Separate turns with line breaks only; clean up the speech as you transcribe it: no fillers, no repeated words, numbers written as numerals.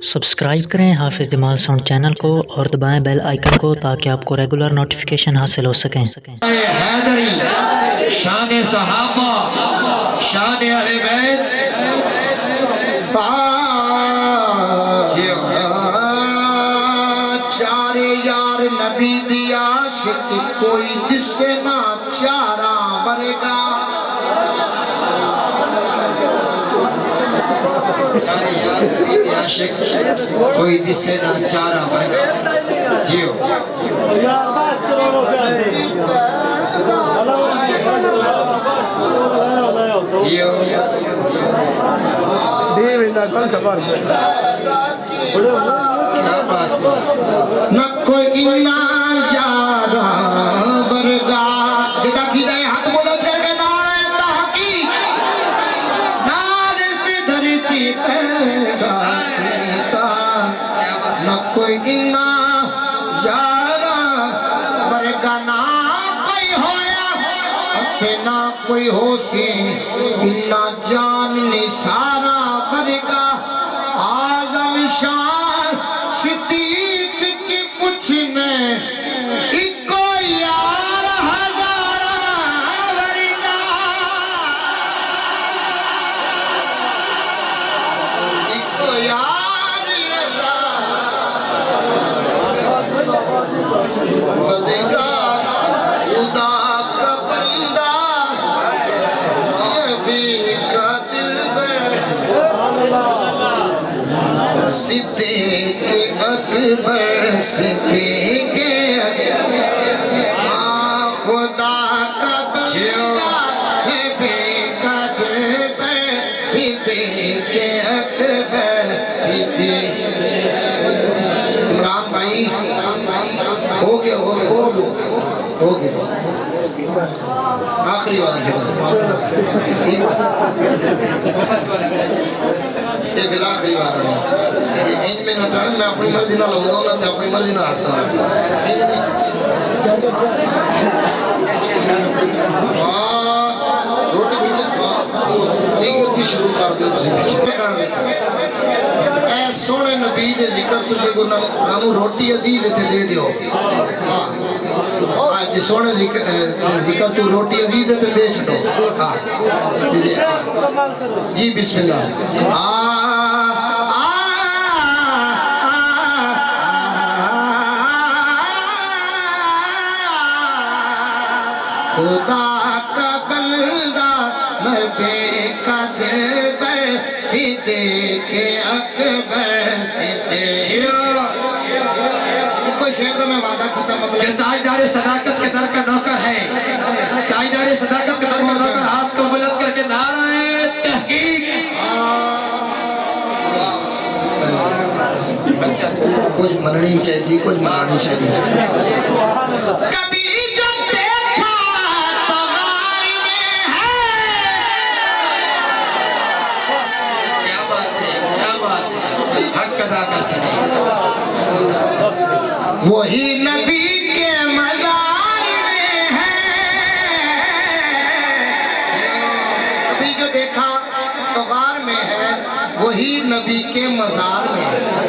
Subscribe کریں حافظ جمال sound channel کو اور دبائیں بیل آئیکن کو تاکہ آپ کو ریگولر نوٹیفیکیشن حاصل ہو سکیں۔
حیدری شان صحابہ شان اہل بیت
چارے یار نبی دی عاشق کوئی جسے نہ چارہ برگا
چارے یار نبی دی عاشق کوئی جسے نہ چارہ برگا جیو
نہ کوئی یارہ برگا جدا کی دائے ہاتھ بلند کر کے نعرہ تحقیق نعرے سے دھرتی پیدا کیتا نہ کوئی یارہ برگا نہ کوئی ہویا نہ کوئی ہو سی نہ جان نثارہ برگا آزم شان صدیق کی پوچھنے ایکو یار ہزارہ برگا ایکو یار برگا خدا کا بندہ نبی کا دلبر صدیق اکبر صدیق خدا کا بندہ نبی کا دلبر صدیق اکبر صدیق عمران بھائی ہو گیا آخری بات یہ پھر آخری بار ہے ان میں نہ ٹرن میں اپنی مرضی نہ لوں گا نہ اپنی مرضی نہ ہٹتا روٹی پیچھے شروع کر دے اے سونے نبی دے ذکر تجھے کو نامو روٹی عزیز تے دے دیو جی سونے ذکر تو روٹی عزیز تے دے چھٹو جی بسم اللہ خدا کا بندہ نبی کا دلبر صدیق اکبر صدیق کوئی شہر میں وعدہ کیتا مطلب
تاجدار صداقت کے در کا نوکر ہے تاجدار صداقت کے در کا نوکر ہاتھ کو بلند کر کے نعرہ تحقیق
کچھ مننی چاہیے کچھ منانی چاہیے کبھی جو دیکھا تو غار میں ہے
کیا بات ہے حق ادا کر چلے
وہی نبی کے مزار میں ہے ابھی جو دیکھا تو غار میں ہے وہی نبی کے مزار میں ہے